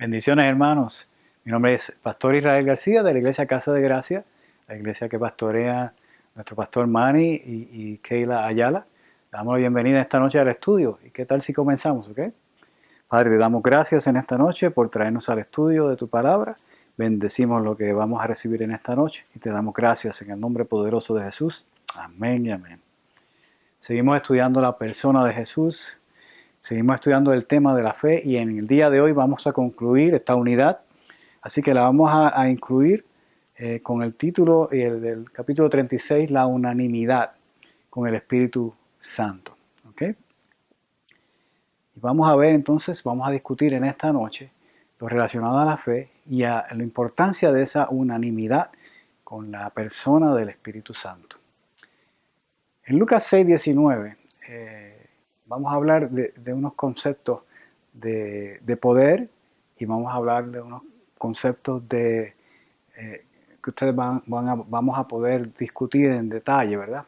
Bendiciones, hermanos. Mi nombre es Pastor Israel García de la Iglesia Casa de Gracia, la iglesia que pastorea nuestro pastor Manny y Keila Ayala. Le damos la bienvenida esta noche al estudio. ¿Y qué tal si comenzamos? ¿Okay? Padre, te damos gracias en esta noche por traernos al estudio de tu palabra. Bendecimos lo que vamos a recibir en esta noche y te damos gracias en el nombre poderoso de Jesús. Amén y amén. Seguimos estudiando la persona de Jesús. Seguimos estudiando el tema de la fe y en el día de hoy vamos a concluir esta unidad. Así que la vamos a incluir con el título del capítulo 36, la unanimidad con el Espíritu Santo. ¿Okay? Y vamos a ver entonces, vamos a discutir en esta noche lo relacionado a la fe y a la importancia de esa unanimidad con la persona del Espíritu Santo. En Lucas 6:19 vamos a hablar de unos conceptos de poder y vamos a hablar de unos conceptos que ustedes vamos a poder discutir en detalle, ¿verdad?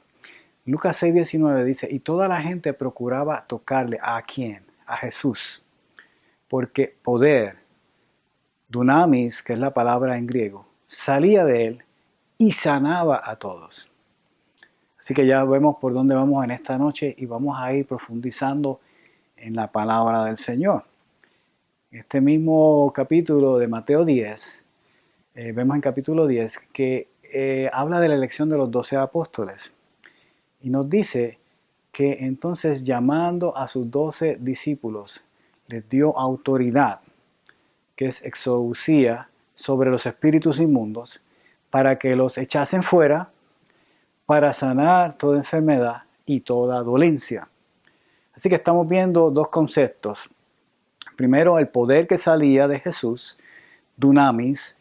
Lucas 6:19 dice, y toda la gente procuraba tocarle. ¿A quién? A Jesús. Porque poder, dunamis, que es la palabra en griego, salía de él y sanaba a todos. Así que ya vemos por dónde vamos en esta noche y vamos a ir profundizando en la palabra del Señor. En este mismo capítulo de Mateo 10, vemos en capítulo 10 que habla de la elección de los 12 apóstoles. Y nos dice que entonces llamando a sus 12 discípulos, les dio autoridad, que es exousia, sobre los espíritus inmundos, para que los echasen fuera, para sanar toda enfermedad y toda dolencia. Así que estamos viendo dos conceptos. Primero, el poder que salía de Jesús, dunamis,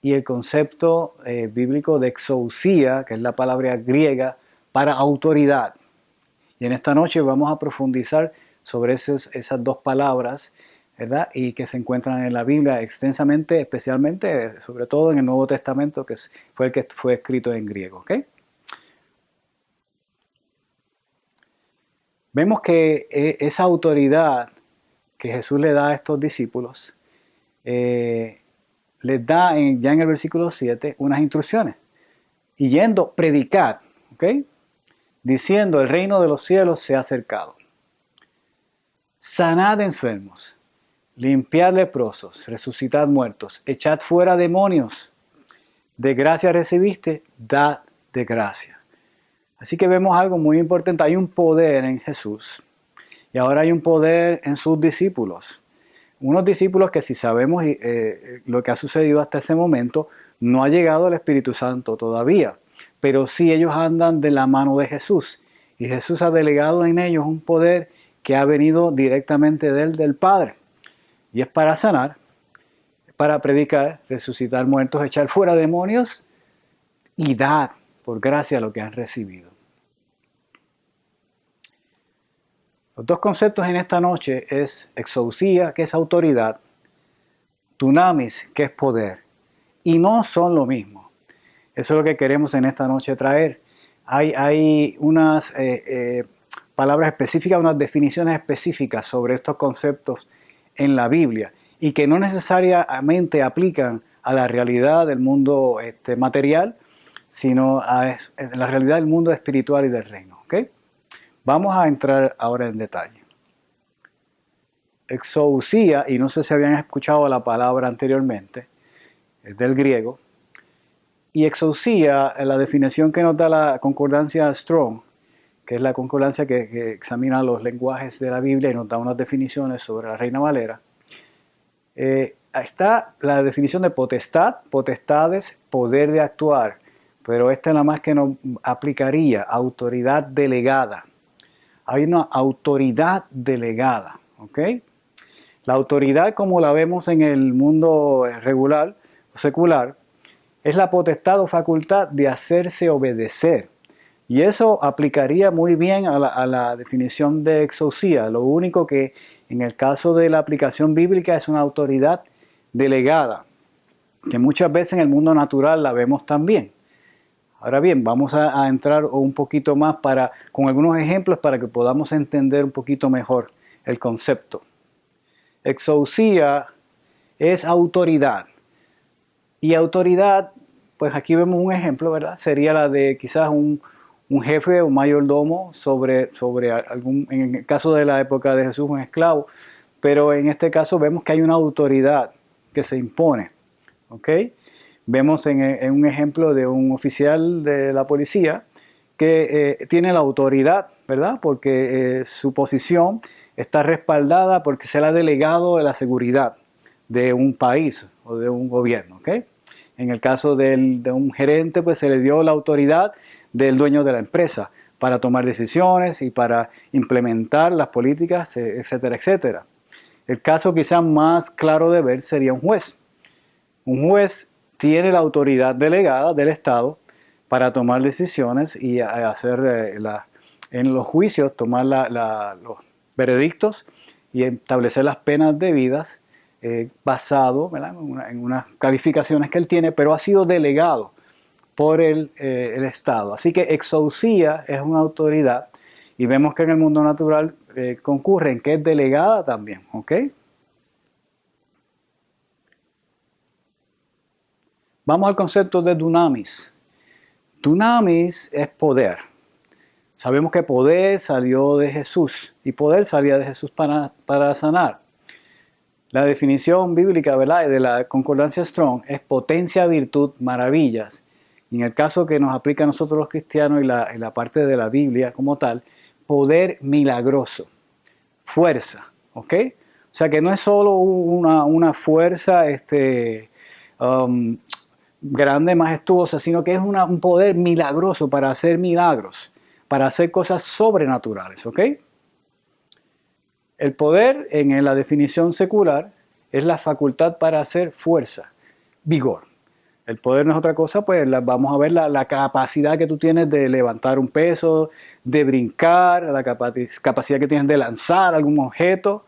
y el concepto bíblico de exousia, que es la palabra griega para autoridad. Y en esta noche vamos a profundizar sobre esas dos palabras, ¿verdad? Y que se encuentran en la Biblia extensamente, especialmente, sobre todo en el Nuevo Testamento, que fue el que fue escrito en griego. ¿Okay? Vemos que esa autoridad que Jesús le da a estos discípulos, les da ya en el versículo 7 unas instrucciones. Y yendo, predicad, ¿okay? Diciendo, el reino de los cielos se ha acercado. Sanad enfermos, limpiad leprosos, resucitad muertos, echad fuera demonios. De gracia recibiste, dad de gracia. Así que vemos algo muy importante. Hay un poder en Jesús y ahora hay un poder en sus discípulos. Unos discípulos que si sabemos lo que ha sucedido hasta ese momento, no ha llegado el Espíritu Santo todavía. Pero sí ellos andan de la mano de Jesús. Y Jesús ha delegado en ellos un poder que ha venido directamente del Padre. Y es para sanar, para predicar, resucitar muertos, echar fuera demonios y dar por gracia lo que han recibido. Los dos conceptos en esta noche es exousia, que es autoridad, dunamis, que es poder. Y no son lo mismo. Eso es lo que queremos en esta noche traer. Hay unas palabras específicas, unas definiciones específicas sobre estos conceptos en la Biblia y que no necesariamente aplican a la realidad del mundo material, sino a la realidad del mundo espiritual y del reino. ¿Okay? Vamos a entrar ahora en detalle. Exousia, y no sé si habían escuchado la palabra anteriormente, es del griego. Y exousia, la definición que nos da la concordancia Strong, que es la concordancia que examina los lenguajes de la Biblia y nos da unas definiciones sobre la Reina Valera. Está la definición de potestad, potestades, poder de actuar, pero esta es la más que nos aplicaría, autoridad delegada. Hay una autoridad delegada, ¿ok? La autoridad, como la vemos en el mundo regular o secular, es la potestad o facultad de hacerse obedecer. Y eso aplicaría muy bien a la definición de exousia. Lo único que en el caso de la aplicación bíblica es una autoridad delegada, que muchas veces en el mundo natural la vemos también. Ahora bien, vamos a entrar un poquito más con algunos ejemplos para que podamos entender un poquito mejor el concepto. Exousia es autoridad. Y autoridad, pues aquí vemos un ejemplo, ¿verdad? Sería la de quizás un jefe o mayordomo sobre algún, en el caso de la época de Jesús, un esclavo. Pero en este caso vemos que hay una autoridad que se impone. ¿Ok? Vemos en un ejemplo de un oficial de la policía que tiene la autoridad, ¿verdad? Porque su posición está respaldada porque se le ha delegado la seguridad de un país o de un gobierno. ¿Ok? En el caso de un gerente, pues se le dio la autoridad del dueño de la empresa para tomar decisiones y para implementar las políticas, etcétera, etcétera. El caso quizás más claro de ver sería un juez. Un juez tiene la autoridad delegada del Estado para tomar decisiones y hacer en los juicios, tomar los veredictos y establecer las penas debidas basado, ¿verdad?, en unas calificaciones que él tiene, pero ha sido delegado por el Estado. Así que exousia es una autoridad y vemos que en el mundo natural concurre en que es delegada también. ¿Ok? Vamos al concepto de dunamis. Dunamis es poder. Sabemos que poder salió de Jesús y poder salía de Jesús para sanar. La definición bíblica, ¿verdad?, de la concordancia Strong es potencia, virtud, maravillas. Y en el caso que nos aplica a nosotros los cristianos y la parte de la Biblia como tal, poder milagroso, fuerza. ¿Ok? O sea que no es solo una fuerza grande, majestuosa, sino que es un poder milagroso para hacer milagros, para hacer cosas sobrenaturales. ¿Ok? El poder, en la definición secular, es la facultad para hacer fuerza, vigor. El poder no es otra cosa, pues vamos a ver la capacidad que tú tienes de levantar un peso, de brincar, la capacidad que tienes de lanzar algún objeto,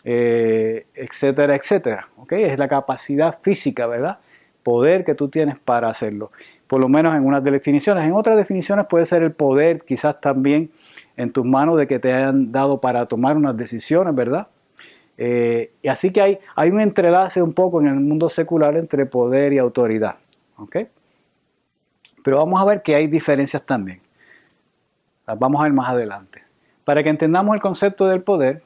etcétera, etcétera. ¿Okay? Es la capacidad física, ¿verdad? Poder que tú tienes para hacerlo. Por lo menos en unas definiciones. En otras definiciones puede ser el poder, quizás también en tus manos, de que te hayan dado para tomar unas decisiones, ¿verdad? Y así que hay un entrelace un poco en el mundo secular entre poder y autoridad. ¿Ok? Pero vamos a ver que hay diferencias también. Las vamos a ver más adelante. Para que entendamos el concepto del poder,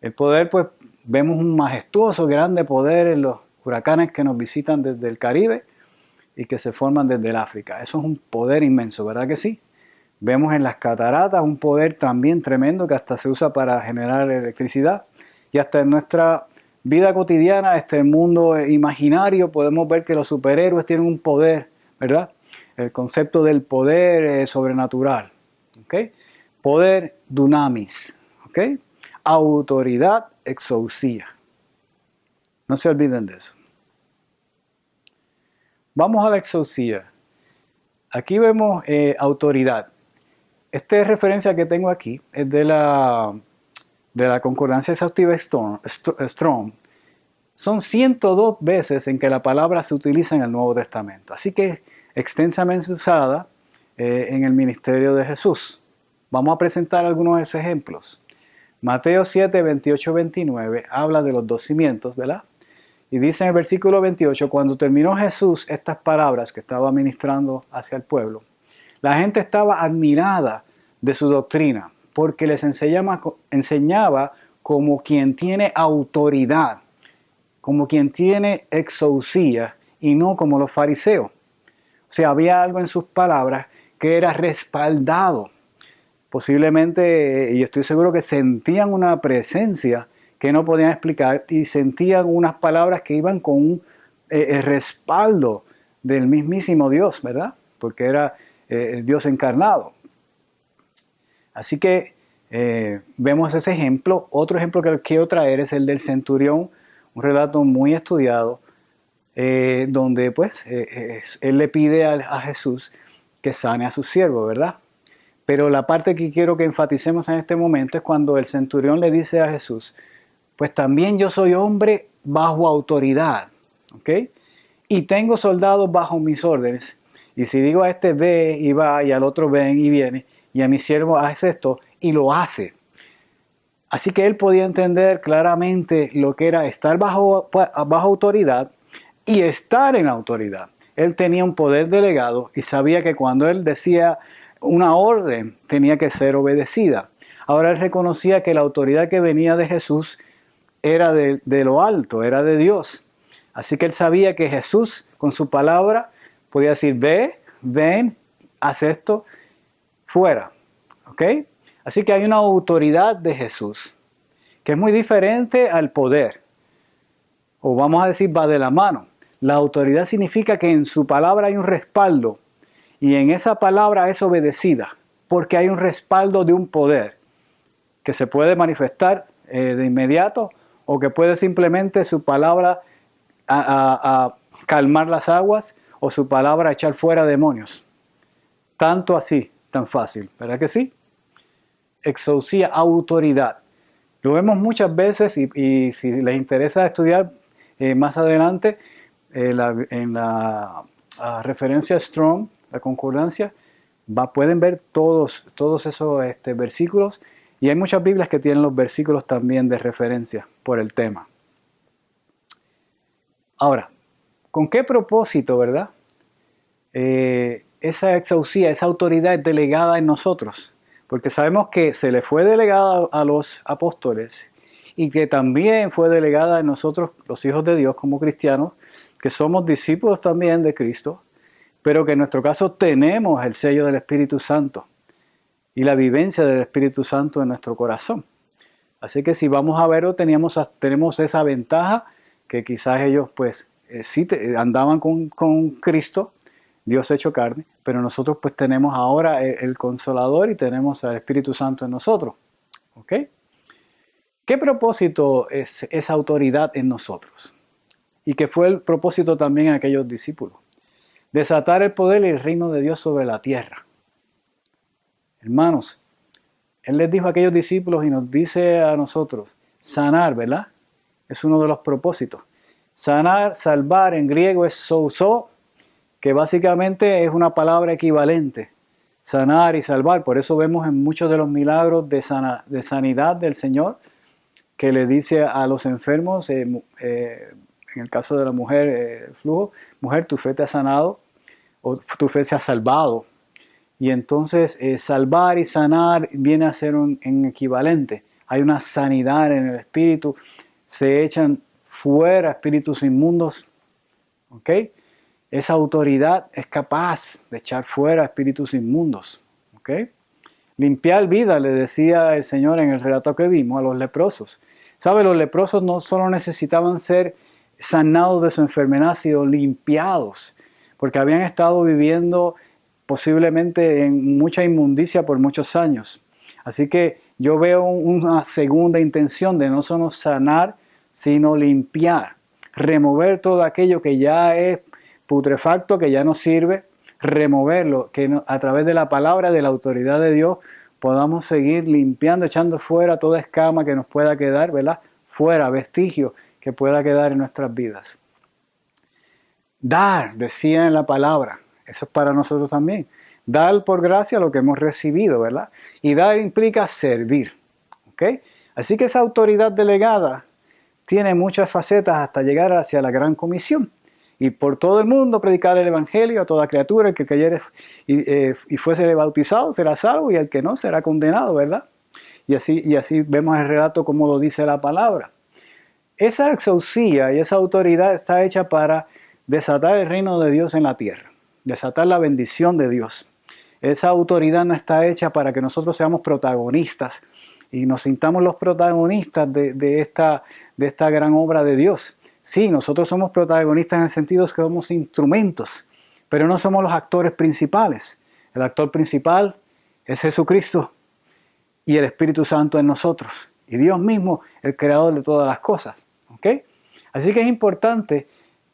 el poder, pues vemos un majestuoso, grande poder en los huracanes que nos visitan desde el Caribe y que se forman desde el África. Eso es un poder inmenso, ¿verdad que sí? Vemos en las cataratas un poder también tremendo que hasta se usa para generar electricidad. Y hasta en nuestra vida cotidiana, el mundo imaginario, podemos ver que los superhéroes tienen un poder, ¿verdad? El concepto del poder sobrenatural. ¿Okay? Poder dunamis. ¿Okay? Autoridad exousia. No se olviden de eso. Vamos a la exousia. Aquí vemos autoridad. Esta referencia que tengo aquí es de la concordancia exhaustiva Strong. Son 102 veces en que la palabra se utiliza en el Nuevo Testamento. Así que es extensamente usada en el ministerio de Jesús. Vamos a presentar algunos de esos ejemplos. Mateo 7, 28, 29 habla de los dos cimientos, ¿verdad? Y dice en el versículo 28, cuando terminó Jesús estas palabras que estaba ministrando hacia el pueblo, la gente estaba admirada de su doctrina, porque les enseñaba como quien tiene autoridad, como quien tiene exousia, y no como los fariseos. O sea, había algo en sus palabras que era respaldado. Posiblemente, y estoy seguro que sentían una presencia que no podían explicar y sentían unas palabras que iban con un respaldo del mismísimo Dios, ¿verdad? Porque era el Dios encarnado. Así que vemos ese ejemplo. Otro ejemplo que quiero traer es el del centurión, un relato muy estudiado, donde pues él le pide a Jesús que sane a su siervo, ¿verdad? Pero la parte que quiero que enfaticemos en este momento es cuando el centurión le dice a Jesús, pues también yo soy hombre bajo autoridad, ¿ok? Y tengo soldados bajo mis órdenes. Y si digo a este ve y va, y al otro ven y viene, y a mi siervo hace esto, y lo hace. Así que él podía entender claramente lo que era estar bajo autoridad y estar en autoridad. Él tenía un poder delegado y sabía que cuando él decía una orden tenía que ser obedecida. Ahora él reconocía que la autoridad que venía de Jesús era de lo alto, era de Dios. Así que él sabía que Jesús con su palabra podía decir, ve, ven, haz esto, fuera. ¿Ok? Así que hay una autoridad de Jesús que es muy diferente al poder. O vamos a decir, va de la mano. La autoridad significa que en su palabra hay un respaldo y en esa palabra es obedecida porque hay un respaldo de un poder que se puede manifestar de inmediato o que puede simplemente su palabra a calmar las aguas o su palabra echar fuera demonios. Tanto así, tan fácil, ¿verdad que sí? Exousia, autoridad. Lo vemos muchas veces y si les interesa estudiar más adelante en la referencia Strong, la concordancia, pueden ver todos esos versículos y hay muchas Biblias que tienen los versículos también de referencia por el tema. Ahora, ¿con qué propósito, verdad? Esa exousia, esa autoridad es delegada en nosotros. Porque sabemos que se le fue delegada a los apóstoles y que también fue delegada en nosotros, los hijos de Dios, como cristianos, que somos discípulos también de Cristo, pero que en nuestro caso tenemos el sello del Espíritu Santo y la vivencia del Espíritu Santo en nuestro corazón. Así que si vamos a verlo, tenemos esa ventaja que quizás ellos pues sí andaban con Cristo, Dios hecho carne, pero nosotros pues tenemos ahora el Consolador y tenemos al Espíritu Santo en nosotros. ¿Ok? ¿Qué propósito es esa autoridad en nosotros? Y que fue el propósito también en aquellos discípulos. Desatar el poder y el reino de Dios sobre la tierra. Hermanos, Él les dijo a aquellos discípulos y nos dice a nosotros, sanar, ¿verdad? Es uno de los propósitos. Sanar, salvar, en griego es souso, que básicamente es una palabra equivalente, sanar y salvar. Por eso vemos en muchos de los milagros de sanidad del Señor, que le dice a los enfermos, en el caso de la mujer, el flujo, mujer, tu fe te ha sanado, o tu fe se ha salvado. Y entonces salvar y sanar viene a ser un equivalente. Hay una sanidad en el espíritu, se echan fuera espíritus inmundos, ¿ok? Esa autoridad es capaz de echar fuera espíritus inmundos. ¿Ok? Limpiar vida, le decía el Señor en el relato que vimos a los leprosos. ¿Sabe? Los leprosos no solo necesitaban ser sanados de su enfermedad, sino limpiados, porque habían estado viviendo posiblemente en mucha inmundicia por muchos años. Así que yo veo una segunda intención de no solo sanar, sino limpiar, remover todo aquello que ya es putrefacto, que ya no sirve, removerlo, que a través de la palabra, de la autoridad de Dios, podamos seguir limpiando, echando fuera toda escama que nos pueda quedar, ¿verdad? Fuera, vestigio que pueda quedar en nuestras vidas. Dar, decía en la palabra, eso es para nosotros también. Dar por gracia lo que hemos recibido, ¿verdad? Y dar implica servir, ¿ok? Así que esa autoridad delegada tiene muchas facetas hasta llegar hacia la gran comisión. Y por todo el mundo predicar el evangelio a toda criatura, el que creyere y fuese bautizado será salvo y el que no será condenado, ¿verdad? Y así vemos el relato como lo dice la palabra. Esa exousia y esa autoridad está hecha para desatar el reino de Dios en la tierra, desatar la bendición de Dios. Esa autoridad no está hecha para que nosotros seamos protagonistas y nos sintamos los protagonistas de esta gran obra de Dios. Sí, nosotros somos protagonistas en el sentido de que somos instrumentos, pero no somos los actores principales. El actor principal es Jesucristo y el Espíritu Santo en nosotros. Y Dios mismo, el creador de todas las cosas. ¿Ok? Así que es importante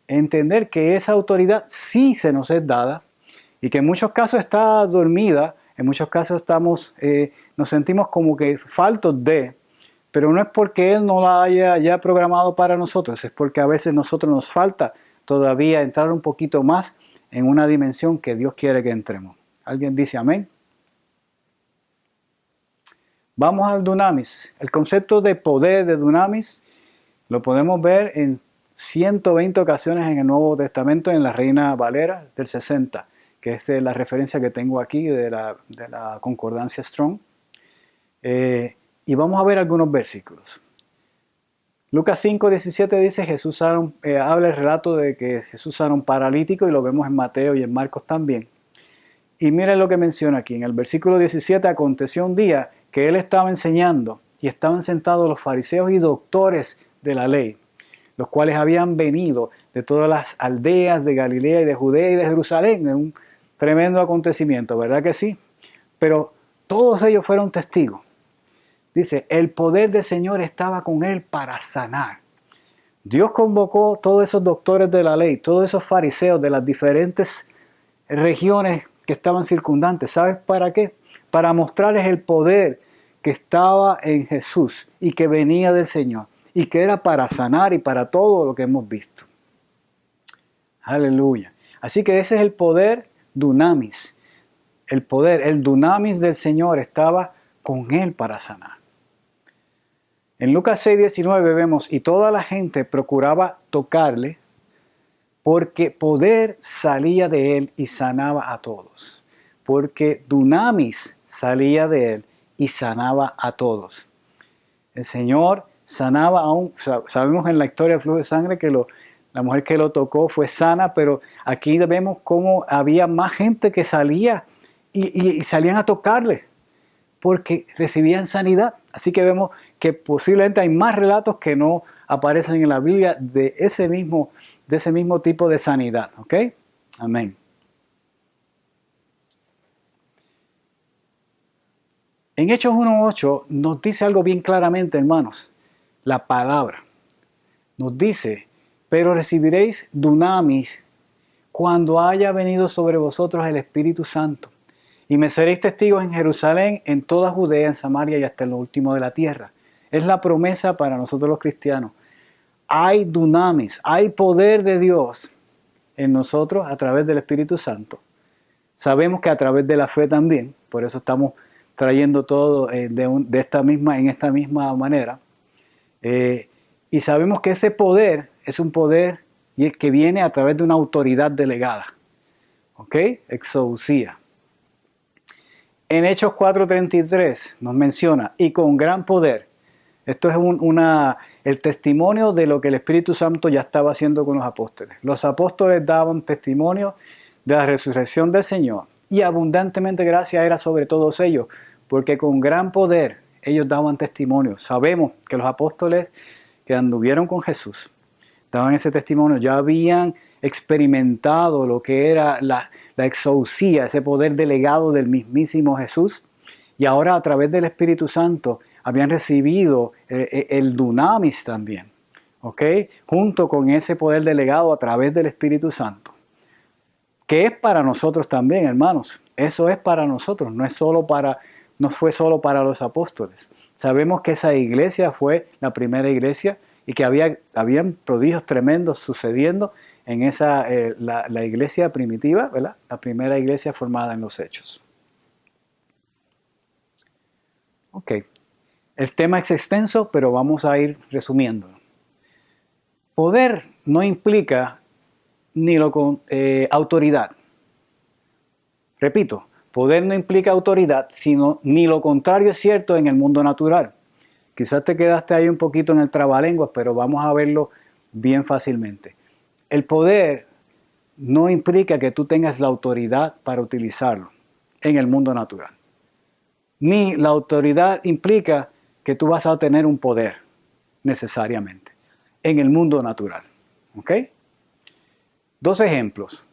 entender que esa autoridad sí se nos es dada y que en muchos casos está dormida, en muchos casos nos sentimos como que faltos de, pero no es porque Él no la haya ya programado para nosotros, es porque a veces a nosotros nos falta todavía entrar un poquito más en una dimensión que Dios quiere que entremos. ¿Alguien dice amén? Vamos al dunamis. El concepto de poder de dunamis lo podemos ver en 120 ocasiones en el Nuevo Testamento en la Reina Valera del 60, que es la referencia que tengo aquí de la concordancia Strong. Y vamos a ver algunos versículos. Lucas 5:17 dice, habla el relato de que Jesús sana a un paralítico, y lo vemos en Mateo y en Marcos también. Y miren lo que menciona aquí. En el versículo 17, aconteció un día que él estaba enseñando y estaban sentados los fariseos y doctores de la ley, los cuales habían venido de todas las aldeas de Galilea y de Judea y de Jerusalén. En un tremendo acontecimiento, ¿verdad que sí? Pero todos ellos fueron testigos. Dice, el poder del Señor estaba con él para sanar. Dios convocó a todos esos doctores de la ley, todos esos fariseos de las diferentes regiones que estaban circundantes. ¿Sabes para qué? Para mostrarles el poder que estaba en Jesús y que venía del Señor y que era para sanar y para todo lo que hemos visto. Aleluya. Así que ese es el poder dunamis. El dunamis del Señor estaba con él para sanar. En Lucas 6:19 vemos, y toda la gente procuraba tocarle, porque poder salía de él y sanaba a todos. Porque dunamis salía de él y sanaba a todos. El Señor sanaba sabemos en la historia del flujo de sangre que la mujer que lo tocó fue sana, pero aquí vemos cómo había más gente que salía y salían a tocarle, porque recibían sanidad. Así que vemos que posiblemente hay más relatos que no aparecen en la Biblia de ese mismo tipo de sanidad. ¿Ok? Amén. En Hechos 1:8 nos dice algo bien claramente, hermanos. La palabra nos dice, pero recibiréis dunamis cuando haya venido sobre vosotros el Espíritu Santo. Y me seréis testigos en Jerusalén, en toda Judea, en Samaria y hasta en lo último de la tierra. Es la promesa para nosotros los cristianos. Hay dunamis, hay poder de Dios en nosotros a través del Espíritu Santo. Sabemos que a través de la fe también, por eso estamos trayendo todo en esta misma manera. Y sabemos que ese poder es un poder que viene a través de una autoridad delegada. ¿Ok? Exousia. En Hechos 4:33 nos menciona, y con gran poder. Esto es el testimonio de lo que el Espíritu Santo ya estaba haciendo con los apóstoles. Los apóstoles daban testimonio de la resurrección del Señor, y abundantemente gracia era sobre todos ellos, porque con gran poder ellos daban testimonio. Sabemos que los apóstoles que anduvieron con Jesús daban ese testimonio, ya habían experimentado lo que era la exousia, ese poder delegado del mismísimo Jesús, y ahora a través del Espíritu Santo habían recibido el dunamis también, ¿ok? Junto con ese poder delegado a través del Espíritu Santo, que es para nosotros también, hermanos. Eso es para nosotros, no fue solo para los apóstoles. Sabemos que esa iglesia fue la primera iglesia y que habían prodigios tremendos sucediendo en la iglesia primitiva, ¿verdad? La primera iglesia formada en los Hechos. Ok, el tema es extenso, pero vamos a ir resumiéndolo. Poder no implica autoridad. Repito, poder no implica autoridad, ni lo contrario es cierto en el mundo natural. Quizás te quedaste ahí un poquito en el trabalenguas, pero vamos a verlo bien fácilmente. El poder no implica que tú tengas la autoridad para utilizarlo en el mundo natural. Ni la autoridad implica que tú vas a tener un poder necesariamente en el mundo natural. ¿Ok? 2 ejemplos.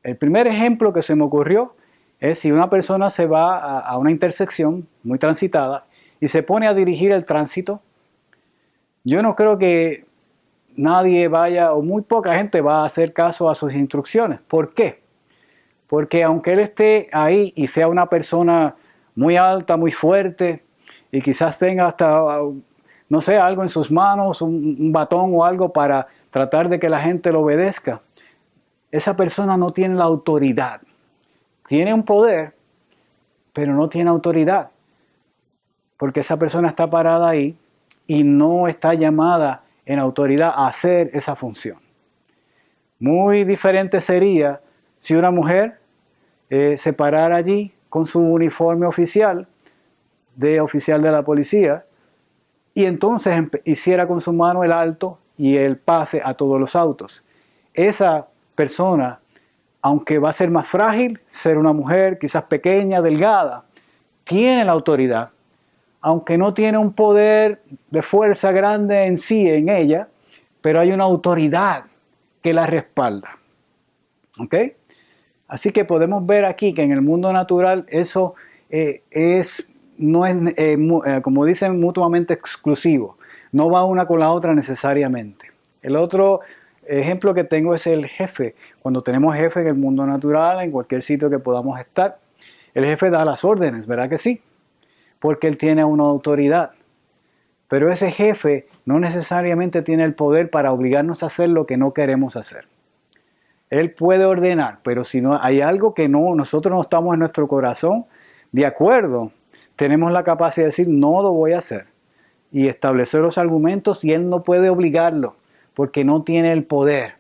El primer ejemplo que se me ocurrió es si una persona se va a una intersección muy transitada y se pone a dirigir el tránsito. Yo no creo que nadie vaya, o muy poca gente va a hacer caso a sus instrucciones. ¿Por qué? Porque aunque él esté ahí y sea una persona muy alta, muy fuerte, y quizás tenga hasta, no sé, algo en sus manos, un batón o algo para tratar de que la gente lo obedezca, esa persona no tiene la autoridad. Tiene un poder, pero no tiene autoridad. porque esa persona está parada ahí y no está llamada en autoridad a hacer esa función. Muy diferente sería si una mujer se parara allí con su uniforme oficial de la policía y entonces hiciera con su mano el alto y el pase a todos los autos. Esa persona, aunque va a ser más frágil, ser una mujer quizás pequeña, delgada, tiene la autoridad, aunque no tiene un poder de fuerza grande en sí, en ella, pero hay una autoridad que la respalda. ¿Ok? Así que podemos ver aquí que en el mundo natural eso no es, como dicen, mutuamente exclusivo. No va una con la otra necesariamente. El otro ejemplo que tengo es el jefe. Cuando tenemos jefe en el mundo natural, en cualquier sitio que podamos estar, el jefe da las órdenes, ¿verdad que sí? Porque él tiene una autoridad. Pero ese jefe no necesariamente tiene el poder para obligarnos a hacer lo que no queremos hacer. Él puede ordenar, pero si no hay algo que nosotros no estamos en nuestro corazón de acuerdo, tenemos la capacidad de decir no lo voy a hacer y establecer los argumentos y él no puede obligarlo porque no tiene el poder.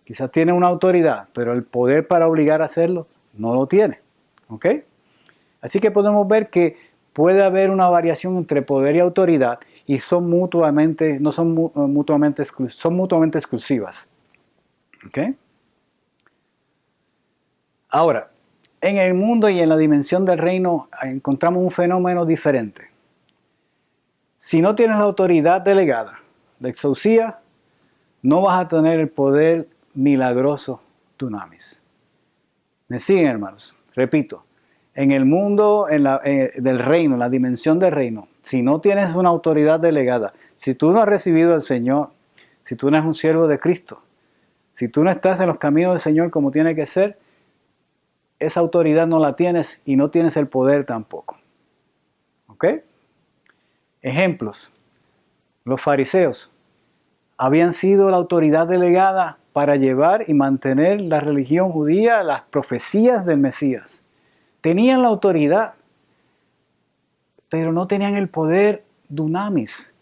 Quizás tiene una autoridad, pero el poder para obligar a hacerlo no lo tiene. ¿Ok? Así que podemos ver que puede haber una variación entre poder y autoridad y son mutuamente exclusivas. ¿Ok? Ahora, en el mundo y en la dimensión del reino encontramos un fenómeno diferente. Si no tienes la autoridad delegada, la exousia, no vas a tener el poder milagroso dunamis. ¿Me siguen, hermanos? Repito, en el mundo del reino, en la dimensión del reino, si no tienes una autoridad delegada, si tú no has recibido al Señor, si tú no eres un siervo de Cristo, si tú no estás en los caminos del Señor como tiene que ser, esa autoridad no la tienes y no tienes el poder tampoco. ¿Ok? Ejemplos. Los fariseos habían sido la autoridad delegada para llevar y mantener la religión judía, las profecías del Mesías. Tenían la autoridad, pero no tenían el poder dunamis.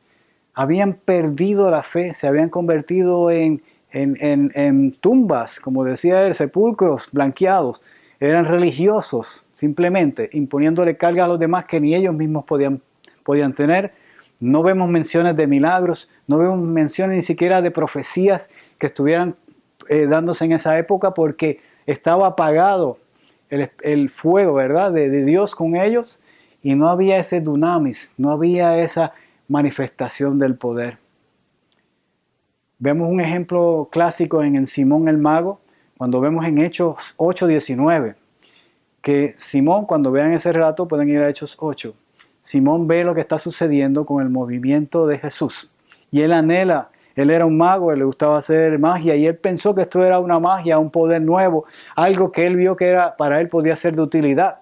Habían perdido la fe, se habían convertido en tumbas, como decía él, sepulcros blanqueados. Eran religiosos, simplemente, imponiéndole carga a los demás que ni ellos mismos podían tener. No vemos menciones de milagros, no vemos menciones ni siquiera de profecías que estuvieran dándose en esa época porque estaba apagado el fuego, ¿verdad?, de Dios con ellos y no había ese dunamis, no había esa manifestación del poder. Vemos un ejemplo clásico en Simón el Mago, cuando vemos en Hechos 8:19, que Simón, cuando vean ese relato, pueden ir a Hechos 8. Simón ve lo que está sucediendo con el movimiento de Jesús. Y él anhela, él era un mago, él le gustaba hacer magia, y él pensó que esto era una magia, un poder nuevo, algo que él vio que para él podía ser de utilidad.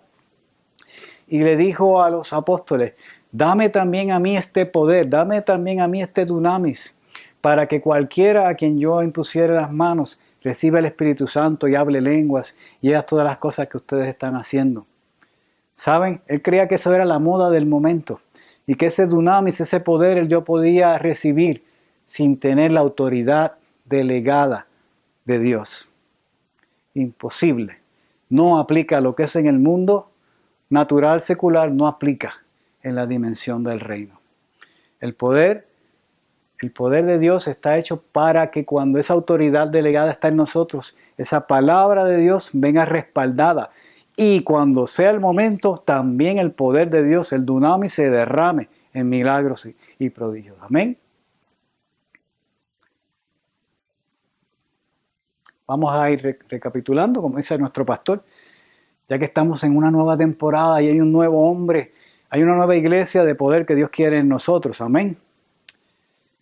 Y le dijo a los apóstoles, dame también a mí este poder, dame también a mí este dunamis, para que cualquiera a quien yo impusiera las manos reciba el Espíritu Santo y hable lenguas y haga todas las cosas que ustedes están haciendo. ¿Saben? Él creía que eso era la moda del momento y que ese dunamis, ese poder, yo podía recibir sin tener la autoridad delegada de Dios. Imposible. No aplica lo que es en el mundo natural, secular, no aplica en la dimensión del reino. El poder de Dios está hecho para que cuando esa autoridad delegada está en nosotros, esa palabra de Dios venga respaldada. Y cuando sea el momento, también el poder de Dios, el dunamis, se derrame en milagros y prodigios. Amén. Vamos a ir recapitulando, como dice nuestro pastor, ya que estamos en una nueva temporada y hay un nuevo hombre, hay una nueva iglesia de poder que Dios quiere en nosotros. Amén.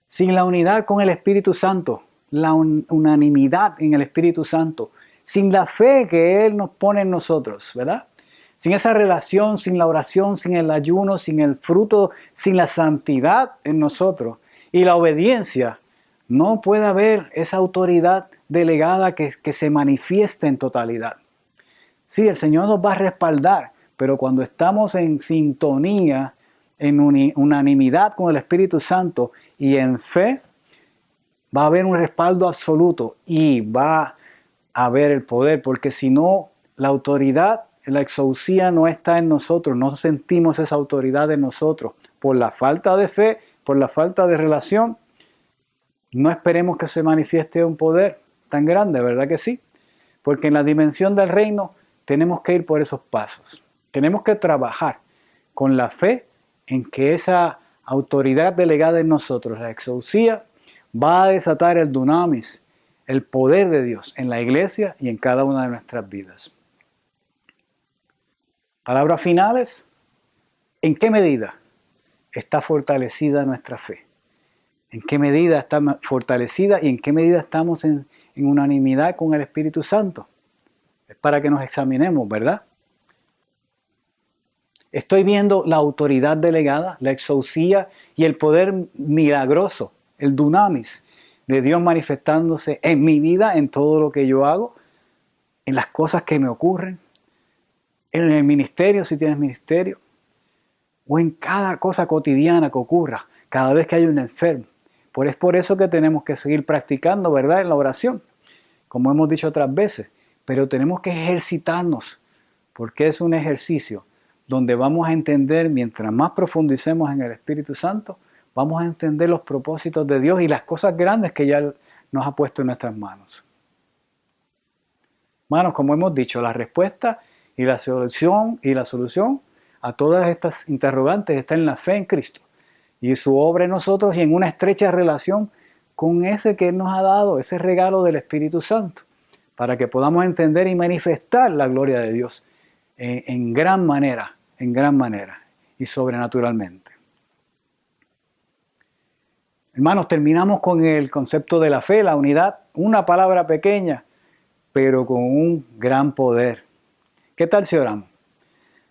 Sin la unidad con el Espíritu Santo, la unanimidad en el Espíritu Santo, sin la fe que Él nos pone en nosotros, ¿verdad? Sin esa relación, sin la oración, sin el ayuno, sin el fruto, sin la santidad en nosotros y la obediencia, no puede haber esa autoridad delegada que se manifieste en totalidad. Sí, el Señor nos va a respaldar, pero cuando estamos en sintonía en unanimidad con el Espíritu Santo y en fe, va a haber un respaldo absoluto y va a haber el poder, porque si no, la autoridad, la exousia no está en nosotros, no sentimos esa autoridad en nosotros. Por la falta de fe, por la falta de relación, no esperemos que se manifieste un poder tan grande, ¿verdad que sí? Porque en la dimensión del reino tenemos que ir por esos pasos. Tenemos que trabajar con la fe en que esa autoridad delegada en nosotros, la exousia, va a desatar el dunamis, el poder de Dios en la iglesia y en cada una de nuestras vidas. Palabras finales. ¿En qué medida está fortalecida nuestra fe? ¿En qué medida está fortalecida y en qué medida estamos en unanimidad con el Espíritu Santo? Es para que nos examinemos, ¿verdad? Estoy viendo la autoridad delegada, la exousia y el poder milagroso, el dunamis de Dios manifestándose en mi vida, en todo lo que yo hago, en las cosas que me ocurren, en el ministerio si tienes ministerio, o en cada cosa cotidiana que ocurra, cada vez que hay un enfermo. Es por eso que tenemos que seguir practicando, ¿verdad?, en la oración, como hemos dicho otras veces, pero tenemos que ejercitarnos, porque es un ejercicio donde vamos a entender, mientras más profundicemos en el Espíritu Santo, vamos a entender los propósitos de Dios y las cosas grandes que ya nos ha puesto en nuestras manos. Hermanos, como hemos dicho, la respuesta y la solución a todas estas interrogantes está en la fe en Cristo y su obra en nosotros y en una estrecha relación con ese que Él nos ha dado, ese regalo del Espíritu Santo, para que podamos entender y manifestar la gloria de Dios en gran manera y sobrenaturalmente. Hermanos, terminamos con el concepto de la fe, la unidad, una palabra pequeña, pero con un gran poder. ¿Qué tal si oramos?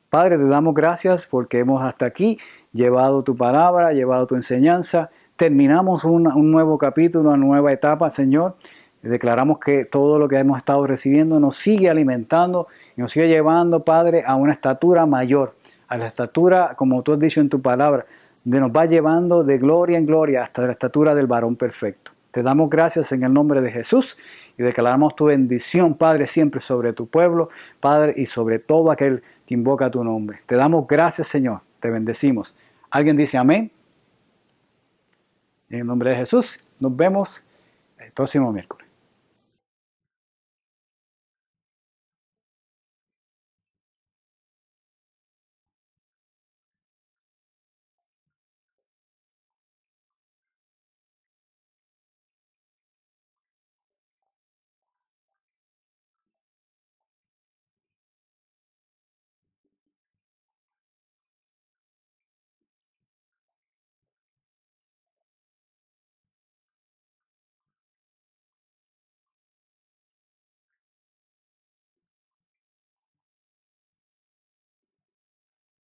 Padre, te damos gracias porque hemos hasta aquí llevado tu palabra, llevado tu enseñanza. Terminamos un nuevo capítulo, una nueva etapa, Señor. Declaramos que todo lo que hemos estado recibiendo nos sigue alimentando y nos sigue llevando, Padre, a una estatura mayor, a la estatura, como tú has dicho en tu palabra, de nos va llevando de gloria en gloria hasta la estatura del varón perfecto. Te damos gracias en el nombre de Jesús y declaramos tu bendición, Padre, siempre sobre tu pueblo, Padre, y sobre todo aquel que invoca tu nombre. Te damos gracias, Señor. Te bendecimos. ¿Alguien dice amén? En el nombre de Jesús, nos vemos el próximo miércoles.